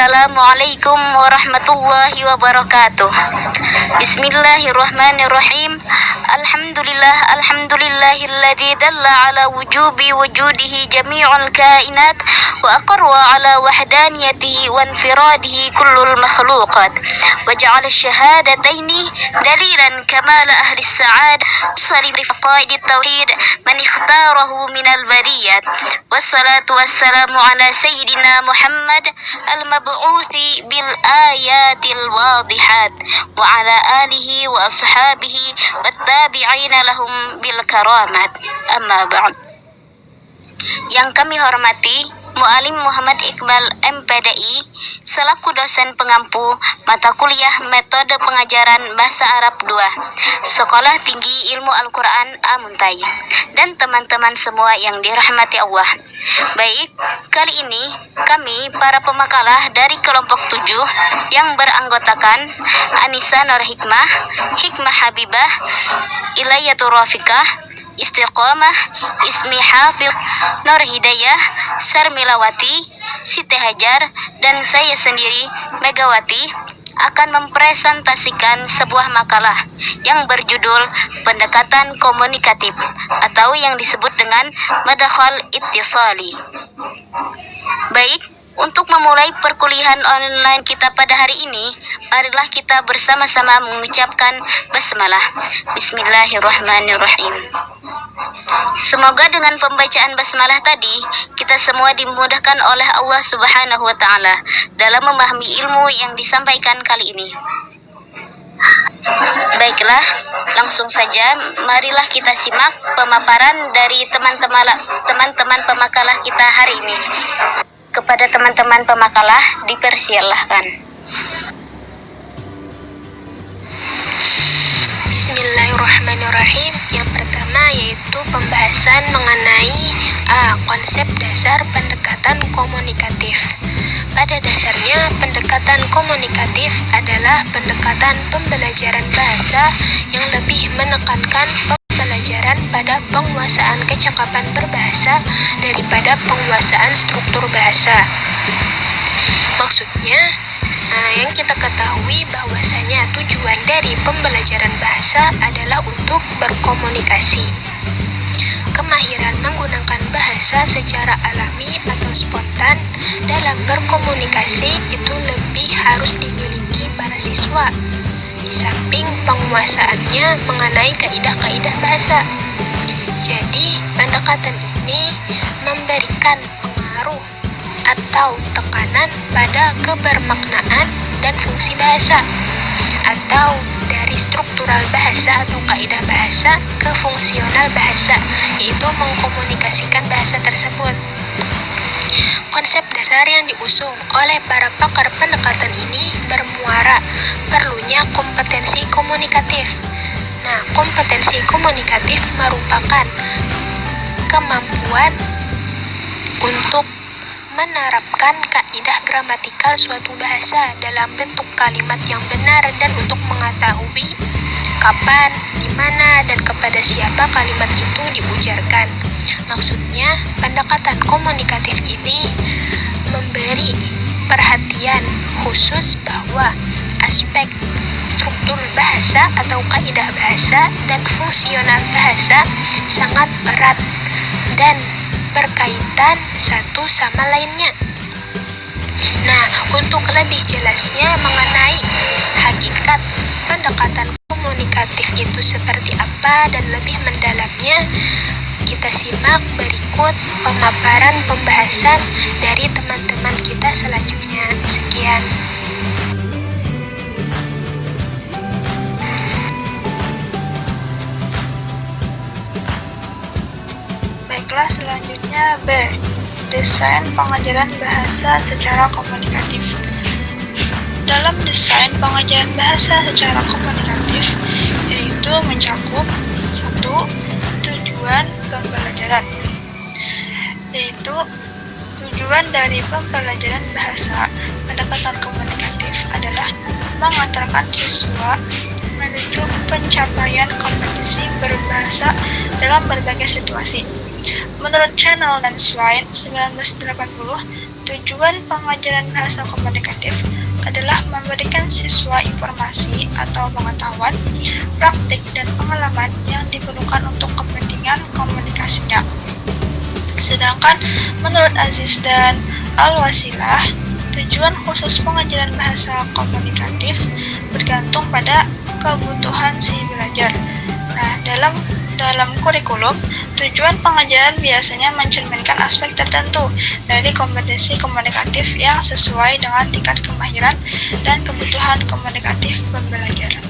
Assalamualaikum warahmatullahi wabarakatuh. Bismillahirrahmanirrahim. Alhamdulillahilladzi dalla ala wujubi wujudihi jami'ul kainat wa aqarra ala wahdaniyatihi wa infiradihi kullul makhluqat wa ja'ala syahadataini dalilan kamala ahli sa'ad salib riqaid tauhid man ikhtarahu minal bariyat wassalatu wassalamu ala sayyidina Muhammad al-mab'uthi bil ayatil wadihat wa ala alihi wa ashabihi wattabi'ina lahum bil karamat. Amma ba'd. Yang kami hormati Mu'alim Muhammad Iqbal MPDI selaku dosen pengampu mata kuliah metode pengajaran bahasa Arab 2 Sekolah Tinggi Ilmu Al-Quran Al-Muntayyib, dan teman-teman semua yang dirahmati Allah. Baik, kali ini kami para pemakalah dari kelompok 7 yang beranggotakan Anissa Nur Hikmah, Hikmah Habibah, Ilayatul Rafiqah, Istiqomah, Ismi Hafil, Nur Hidayah, Sarmilawati, Siti Hajar, dan saya sendiri, Megawati, akan mempresentasikan sebuah makalah yang berjudul Pendekatan Komunikatif atau yang disebut dengan Madakhal Ittisali. Baik, untuk memulai perkuliahan online kita pada hari ini, marilah kita bersama-sama mengucapkan basmalah. Bismillahirrahmanirrahim. Semoga dengan pembacaan basmalah tadi, kita semua dimudahkan oleh Allah Subhanahu wa Ta'ala dalam memahami ilmu yang disampaikan kali ini. Baiklah, langsung saja marilah kita simak pemaparan dari teman-teman pemakalah kita hari ini. Kepada teman-teman pemakalah dipersilahkan. Bismillahirrahmanirrahim. Yang pertama yaitu pembahasan mengenai konsep dasar pendekatan komunikatif. Pada dasarnya, pendekatan komunikatif adalah pendekatan pembelajaran bahasa yang lebih menekankan pembelajaran pada penguasaan kecakapan berbahasa daripada penguasaan struktur bahasa. Maksudnya, yang kita ketahui bahwasanya tujuan dari pembelajaran bahasa adalah untuk berkomunikasi. Kemahiran menggunakan bahasa secara alami atau spontan dalam berkomunikasi itu lebih harus dimiliki para siswa, di samping penguasaannya mengenai kaidah-kaidah bahasa. Jadi, pendekatan ini memberikan pengaruh atau tekanan pada kebermaknaan dan fungsi bahasa, atau dari struktural bahasa atau kaidah bahasa ke fungsional bahasa, yaitu mengkomunikasikan bahasa tersebut. Konsep dasar yang diusung oleh para pakar pendekatan ini bermuara perlunya kompetensi komunikatif. Nah, kompetensi komunikatif merupakan kemampuan untuk menerapkan kaidah gramatikal suatu bahasa dalam bentuk kalimat yang benar dan untuk mengetahui kapan, di mana, dan kepada siapa kalimat itu diujarkan. Maksudnya, pendekatan komunikatif ini memberi perhatian khusus bahwa aspek struktur bahasa atau kaidah bahasa dan fungsional bahasa sangat erat dan berkaitan satu sama lainnya. Nah, untuk lebih jelasnya mengenai hakikat pendekatan komunikatif itu seperti apa dan lebih mendalamnya, kita simak berikut pemaparan pembahasan dari teman-teman kita selanjutnya. Sekian. Baiklah, selanjutnya B. Desain pengajaran bahasa secara komunikatif. Dalam desain pengajaran bahasa secara komunikatif, yaitu mencakup 1. Tujuan pembelajaran, yaitu tujuan dari pembelajaran bahasa pendekatan komunikatif adalah mengantarkan siswa menuju pencapaian kompetisi berbahasa dalam berbagai situasi. Menurut Channel dan Swine 1980, Tujuan pengajaran bahasa komunikatif adalah memberikan siswa informasi atau pengetahuan, praktik, dan pengalaman yang diperlukan untuk kepentingan komunikasinya. Sedangkan menurut Aziz dan Al-Wasilah, tujuan khusus pengajaran bahasa komunikatif bergantung pada kebutuhan si belajar. Nah, dalam kurikulum, tujuan pengajaran biasanya mencerminkan aspek tertentu dari kompetensi komunikatif yang sesuai dengan tingkat kemahiran dan kebutuhan komunikatif pembelajaran.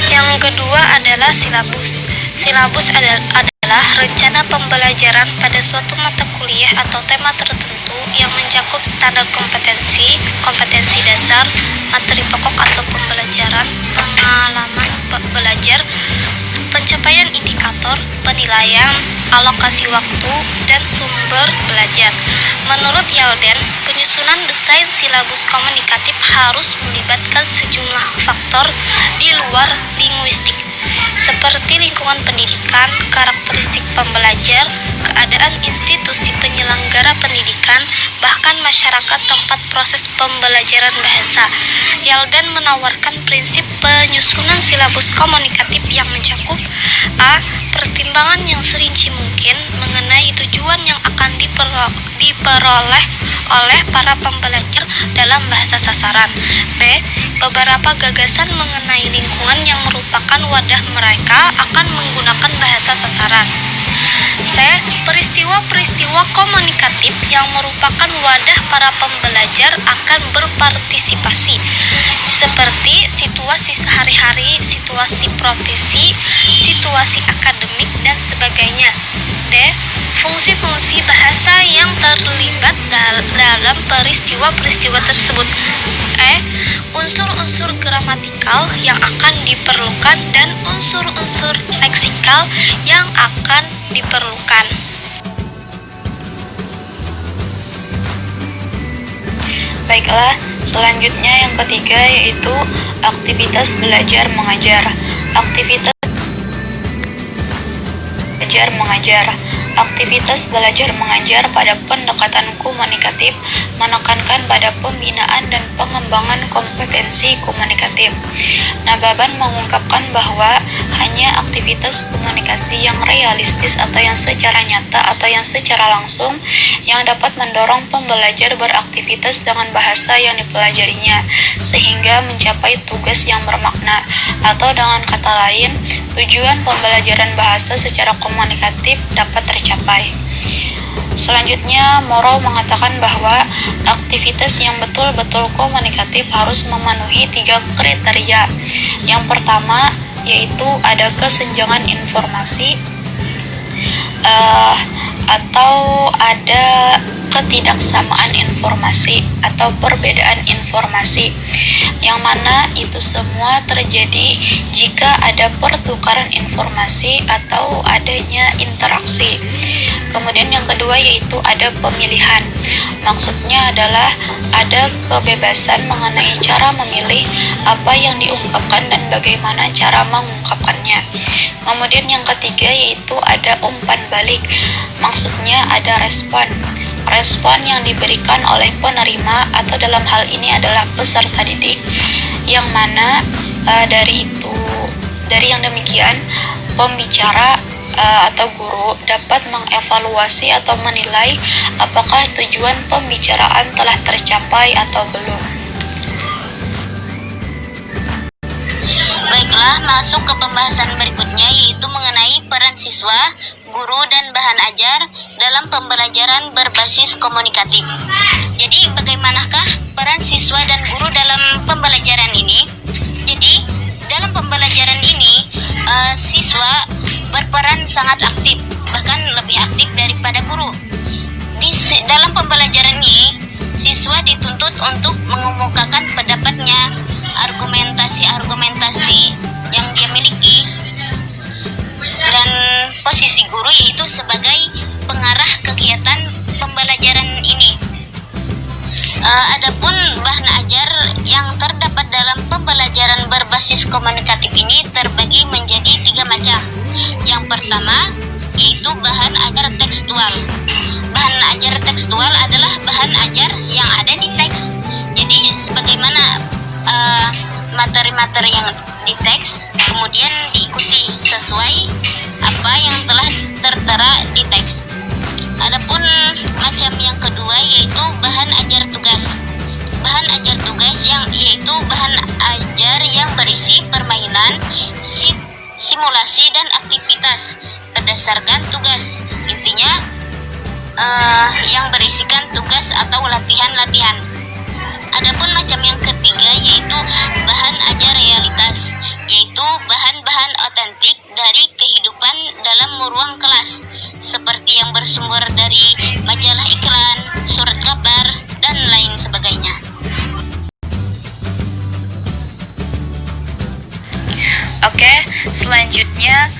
Yang kedua adalah silabus. Silabus adalah rencana pembelajaran pada suatu mata kuliah atau tema tertentu yang mencakup standar kompetensi, kompetensi dasar, materi pokok atau pembelajaran, pengalaman belajar, pencapaian indikator, penilaian, alokasi waktu, dan sumber belajar. Menurut Yalden, penyusunan desain silabus komunikatif harus melibatkan sejumlah faktor di luar linguistik, seperti lingkungan pendidikan, karakteristik pembelajar, keadaan institusi penyelenggara pendidikan, bahkan masyarakat tempat proses pembelajaran bahasa. Yalden menawarkan prinsip penyusunan silabus komunikatif yang mencakup A. Pertimbangan yang serinci mungkin mengenai tujuan yang akan diperoleh oleh para pembelajar dalam bahasa sasaran. B. Beberapa gagasan mengenai lingkungan yang merupakan wadah mereka akan menggunakan bahasa sasaran. C. Peristiwa-peristiwa komunikatif yang merupakan wadah para pembelajar akan berpartisipasi, seperti situasi sehari-hari, situasi profesi, situasi akademik, dan sebagainya. D. Fungsi-fungsi bahasa yang terlibat dalam peristiwa-peristiwa tersebut. E. Unsur-unsur gramatikal yang akan diperlukan dan unsur-unsur leksikal yang akan diperlukan. Baiklah, selanjutnya yang ketiga yaitu aktivitas belajar mengajar. Aktivitas belajar mengajar. Aktivitas belajar mengajar pada pendekatan komunikatif menekankan pada pembinaan dan pengembangan kompetensi komunikatif. Nababan mengungkapkan bahwa hanya aktivitas komunikasi yang realistis atau yang secara nyata atau yang secara langsung yang dapat mendorong pembelajar beraktivitas dengan bahasa yang dipelajarinya sehingga mencapai tugas yang bermakna, atau dengan kata lain, tujuan pembelajaran bahasa secara komunikatif dapat tercapai. Selanjutnya, Moro mengatakan bahwa aktivitas yang betul-betul komunikatif harus memenuhi 3 kriteria. Yang pertama, yaitu ada kesenjangan informasi atau ada ketidaksamaan informasi atau perbedaan informasi, yang mana itu semua terjadi jika ada pertukaran informasi atau adanya interaksi. Kemudian yang kedua yaitu ada pemilihan. Maksudnya adalah ada kebebasan mengenai cara memilih apa yang diungkapkan dan bagaimana cara mengungkapkannya. Kemudian yang ketiga yaitu ada umpan balik. Maksudnya ada respon. Respon yang diberikan oleh penerima atau dalam hal ini adalah peserta didik, yang mana dari yang demikian pembicara atau guru dapat mengevaluasi atau menilai apakah tujuan pembicaraan telah tercapai atau belum. Baiklah, masuk ke pembahasan berikutnya yaitu mengenai peran siswa, guru, dan bahan ajar dalam pembelajaran berbasis komunikatif. Jadi, bagaimanakah peran siswa dan guru dalam pembelajaran ini? Jadi, dalam pembelajaran ini, siswa berperan sangat aktif, bahkan lebih aktif daripada guru. Dalam pembelajaran ini, siswa dituntut untuk mengemukakan pendapatnya, argumentasi-argumentasi yang dia miliki, dan posisi guru yaitu sebagai pengarah kegiatan pembelajaran ini. Adapun bahan ajar yang terdapat dalam pembelajaran pembelajaran berbasis komunikatif ini terbagi menjadi 3 macam. Yang pertama yaitu bahan ajar tekstual. Bahan ajar tekstual adalah bahan ajar yang ada di teks. Jadi sebagaimana materi-materi yang di teks kemudian diikuti sesuai apa yang telah tertera di teks. Adapun macam yang kedua yaitu bahan ajar tugas. Bahan ajar tugas yaitu bahan ajar yang berisi permainan, simulasi dan aktivitas berdasarkan tugas. Intinya yang berisikan tugas atau latihan-latihan. Adapun macam yang ketiga yaitu bahan ajar realitas, yaitu bahan-bahan otentik dari kehidupan dalam ruang kelas, seperti yang bersumber dari majalah iklan, surat kabar, dan lain sebagainya. Oke, selanjutnya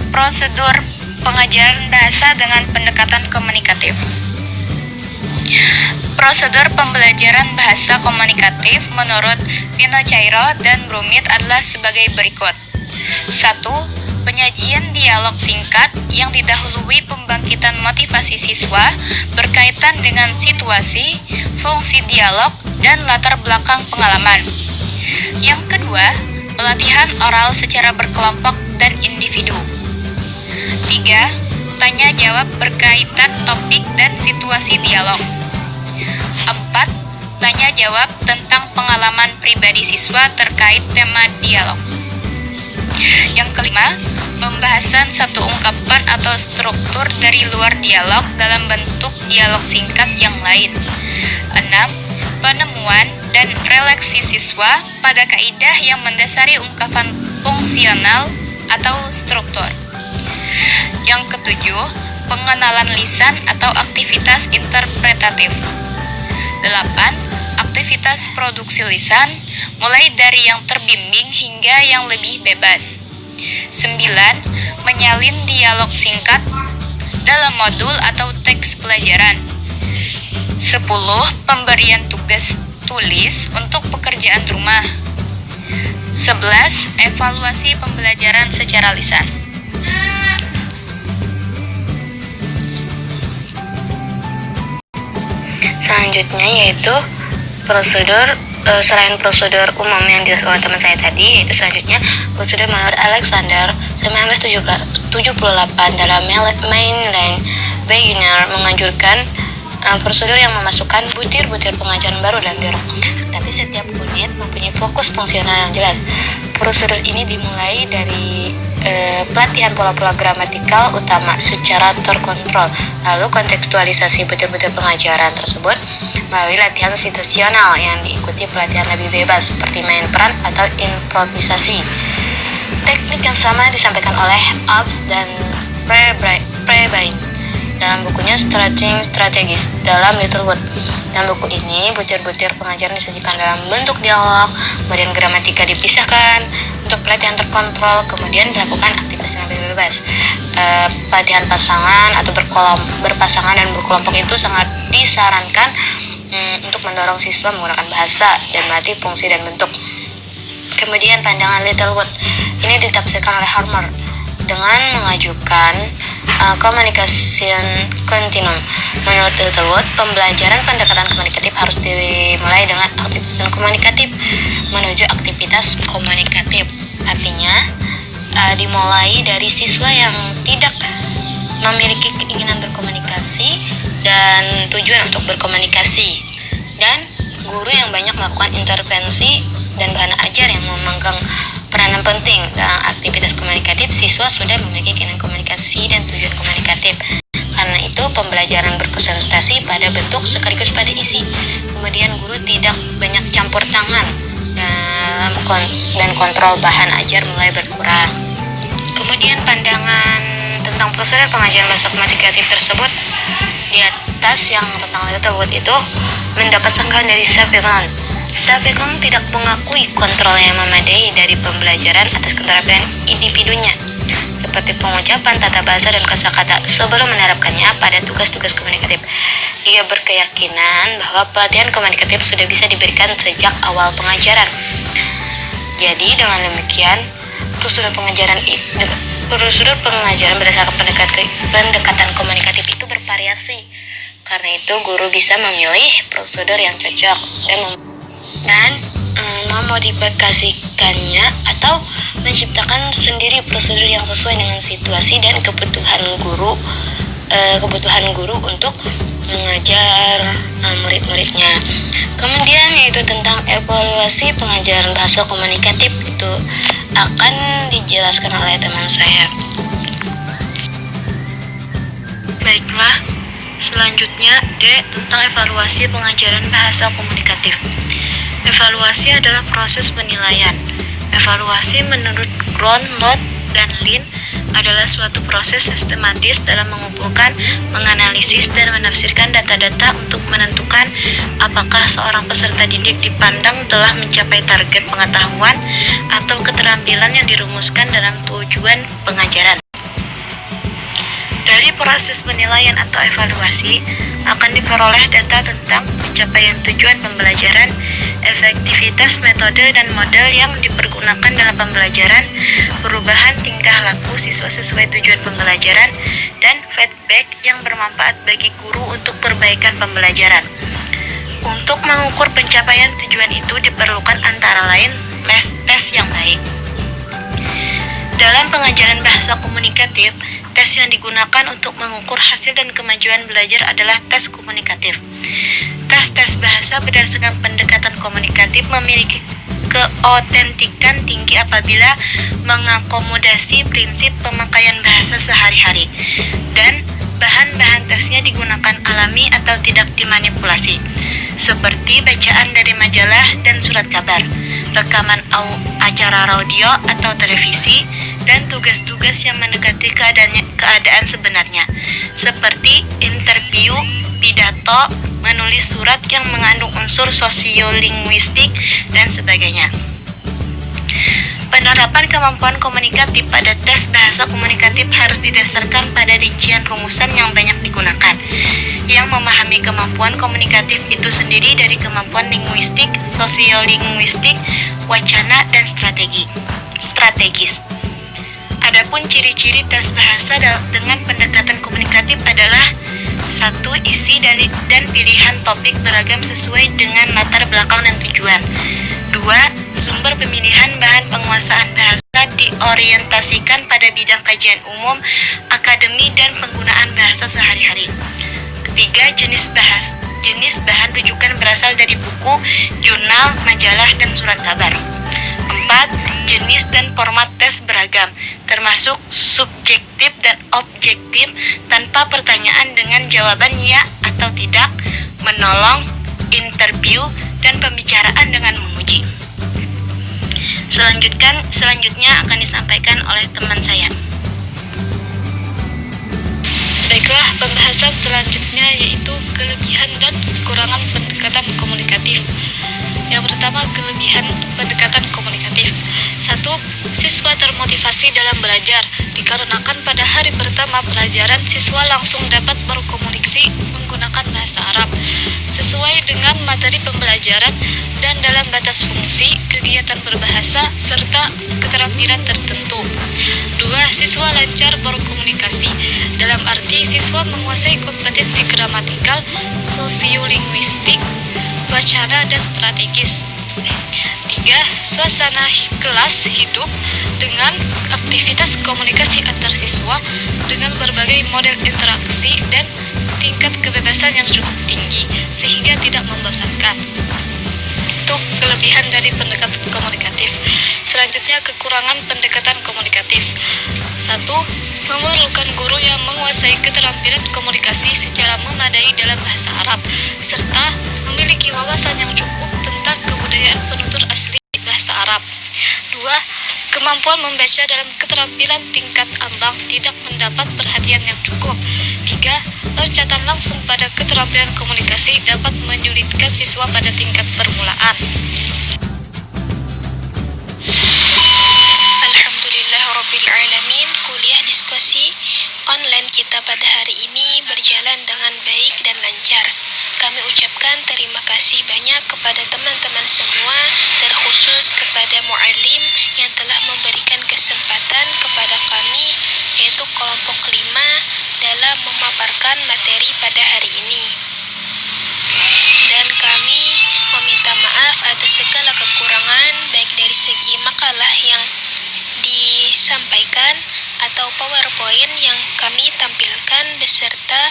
prosedur pengajaran bahasa dengan pendekatan komunikatif. Prosedur pembelajaran bahasa komunikatif menurut Pino Cairo dan Brumit adalah sebagai berikut. 1. Penyajian dialog singkat yang didahului pembangkitan motivasi siswa berkaitan dengan situasi, fungsi dialog, dan latar belakang pengalaman. Yang kedua, pelatihan oral secara berkelompok dan individu. 3. Tanya jawab berkaitan topik dan situasi dialog. 4. Tanya jawab tentang pengalaman pribadi siswa terkait tema dialog. Yang kelima, pembahasan satu ungkapan atau struktur dari luar dialog dalam bentuk dialog singkat yang lain. 6. Penemuan dan refleksi siswa pada kaidah yang mendasari ungkapan fungsional atau struktur. Yang ketujuh, pengenalan lisan atau aktivitas interpretatif. 8. Aktivitas produksi lisan, mulai dari yang terbimbing hingga yang lebih bebas. 9. Menyalin dialog singkat dalam modul atau teks pelajaran. 10. Pemberian tugas tulis untuk pekerjaan rumah. 11. Evaluasi pembelajaran secara lisan. Selanjutnya yaitu prosedur selain prosedur umum yang dilakukan teman saya tadi, yaitu selanjutnya prosedur menurut Alexander 1978 dalam Mainline Beginner menganjurkan prosedur yang memasukkan butir-butir pengajaran baru dalam dialog. Tapi setiap unit mempunyai fokus fungsional yang jelas. Prosedur ini dimulai dari pelatihan pola-pola gramatikal utama secara terkontrol, lalu kontekstualisasi butir-butir pengajaran tersebut melalui latihan situasional yang diikuti pelatihan lebih bebas seperti main peran atau improvisasi. Teknik yang sama disampaikan oleh Abs dan Prebain dalam bukunya Stretching Strategis dalam Littlewood. Dalam buku ini, butir-butir pengajaran disajikan dalam bentuk dialog, kemudian gramatika dipisahkan untuk pelatihan terkontrol, kemudian dilakukan aktivitas yang lebih bebas. Pelatihan pasangan atau berpasangan dan berkelompok itu sangat disarankan untuk mendorong siswa menggunakan bahasa dan melatih fungsi dan bentuk. Kemudian pandangan Littlewood ini ditafsirkan oleh Harmer dengan mengajukan communication continuum. Menurut Littlewood, pembelajaran pendekatan komunikatif harus dimulai dengan aktivitas komunikatif menuju aktivitas komunikatif. Artinya, dimulai dari siswa yang tidak memiliki keinginan berkomunikasi dan tujuan untuk berkomunikasi, dan guru yang banyak melakukan intervensi dan bahan ajar yang memegang peranan penting dalam aktivitas komunikatif. Siswa sudah memiliki keinginan komunikasi dan tujuan komunikatif. Karena itu, pembelajaran berkonsentrasi pada bentuk sekaligus pada isi. Kemudian guru tidak banyak campur tangan dan kontrol bahan ajar mulai berkurang. Kemudian pandangan tentang prosedur pengajaran bahasa komunikatif tersebut di atas yang tentang Littlewood itu mendapat sanggahan dari Savelan. Savelan tidak mengakui kontrol yang memadai dari pembelajaran atas keterampilan individunya, seperti pengucapan, tata bahasa, dan kosakata sebelum menerapkannya pada tugas-tugas komunikatif. Ia berkeyakinan bahwa pelatihan komunikatif sudah bisa diberikan sejak awal pengajaran. Jadi dengan demikian, prosedur pengajaran berdasarkan pendekatan komunikatif itu bervariasi. Karena itu guru bisa memilih prosedur yang cocok dan memodifikasikannya atau menciptakan sendiri prosedur yang sesuai dengan situasi dan kebutuhan guru untuk mengajar murid-muridnya. Kemudian yaitu tentang evaluasi pengajaran bahasa komunikatif, itu akan dijelaskan oleh teman saya. Baiklah, selanjutnya D tentang evaluasi pengajaran bahasa komunikatif. Evaluasi adalah proses penilaian. Evaluasi menurut Ground, Lott, dan Lin adalah suatu proses sistematis dalam mengumpulkan, menganalisis, dan menafsirkan data-data untuk menentukan apakah seorang peserta didik dipandang telah mencapai target pengetahuan atau keterampilan yang dirumuskan dalam tujuan pengajaran. Dari proses penilaian atau evaluasi akan diperoleh data tentang pencapaian tujuan pembelajaran, efektivitas metode dan model yang dipergunakan dalam pembelajaran, perubahan tingkah laku siswa sesuai tujuan pembelajaran, dan feedback yang bermanfaat bagi guru untuk perbaikan pembelajaran. Untuk mengukur pencapaian tujuan itu diperlukan antara lain tes yang baik. Dalam pengajaran bahasa komunikatif, tes yang digunakan untuk mengukur hasil dan kemajuan belajar adalah tes komunikatif. Tes bahasa berdasarkan pendekatan komunikatif memiliki keotentikan tinggi apabila mengakomodasi prinsip pemakaian bahasa sehari-hari, dan bahan-bahan tesnya digunakan alami atau tidak dimanipulasi, seperti bacaan dari majalah dan surat kabar, rekaman acara radio atau televisi, dan tugas-tugas yang mendekati keadaan sebenarnya, seperti interview, pidato, menulis surat yang mengandung unsur sosiolinguistik, dan sebagainya. Penerapan kemampuan komunikatif pada tes bahasa komunikatif harus didasarkan pada rincian rumusan yang banyak digunakan, yang memahami kemampuan komunikatif itu sendiri dari kemampuan linguistik, sosiolinguistik, wacana, dan strategis. Adapun ciri-ciri tes bahasa dengan pendekatan komunikatif adalah: 1. Isi dan pilihan topik beragam sesuai dengan latar belakang dan tujuan. 2. Sumber pemilihan bahan penguasaan bahasa diorientasikan pada bidang kajian umum, akademi, dan penggunaan bahasa sehari-hari. 3. Jenis bahan rujukan berasal dari buku, jurnal, majalah, dan surat kabar. 4. Jenis dan format tes beragam, termasuk subjektif dan objektif, tanpa pertanyaan dengan jawaban ya atau tidak, menolong, interview, dan pembicaraan dengan menguji. Selanjutnya akan disampaikan oleh teman saya. Baiklah, pembahasan selanjutnya yaitu kelebihan dan kekurangan pendekatan komunikatif. Yang pertama, kelebihan pendekatan komunikatif. 1. Siswa termotivasi dalam belajar, dikarenakan pada hari pertama pelajaran siswa langsung dapat berkomunikasi menggunakan bahasa Arab sesuai dengan materi pembelajaran dan dalam batas fungsi, kegiatan berbahasa, serta keterampilan tertentu. 2. Siswa lancar berkomunikasi, dalam arti siswa menguasai kompetensi gramatikal, sosiolinguistik, wacana, dan strategis. 3. Suasana kelas hidup dengan aktivitas komunikasi antar siswa dengan berbagai model interaksi dan tingkat kebebasan yang cukup tinggi sehingga tidak membosankan. Itu kelebihan dari pendekatan komunikatif. Selanjutnya, kekurangan pendekatan komunikatif. 1. Memerlukan guru yang menguasai keterampilan komunikasi secara memadai dalam bahasa Arab serta memiliki wawasan yang cukup tentang kebudayaan penutur asli bahasa Arab. 2. Kemampuan membaca dalam keterampilan tingkat ambang tidak mendapat perhatian yang cukup. 3. Loncatan langsung pada keterampilan komunikasi dapat menyulitkan siswa pada tingkat permulaan. Alhamdulillahirrabbilalamin. Kuliah diskusi online kita pada hari ini berjalan dengan baik dan lancar. Kami ucapkan terima kasih banyak kepada teman-teman semua, terkhusus kepada mu'alim yang telah memberikan kesempatan kepada kami, yaitu kelompok 5, dalam memaparkan materi pada hari ini. Dan kami meminta maaf atas segala kekurangan, baik dari segi makalah yang disampaikan atau PowerPoint yang kami tampilkan beserta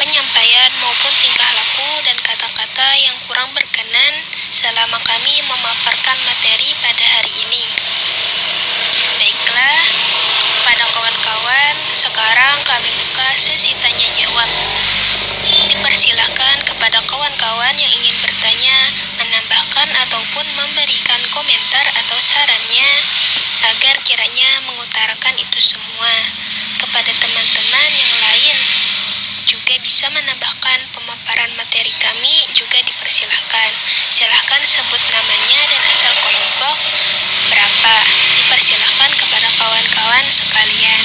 penyampaian maupun tingkah laku dan kata-kata yang kurang berkenan selama kami memaparkan materi pada hari ini. Baiklah, pada kawan-kawan, sekarang kami buka sesi tanya jawab. Dipersilahkan kepada kawan-kawan yang ingin bertanya, menambahkan ataupun memberikan komentar atau sarannya agar kiranya mengutarakan itu semua. Kepada teman-teman yang lain juga bisa menambahkan pemaparan materi kami juga dipersilahkan. Silahkan sebut namanya dan asal kelompok berapa. Dipersilahkan kepada kawan-kawan sekalian.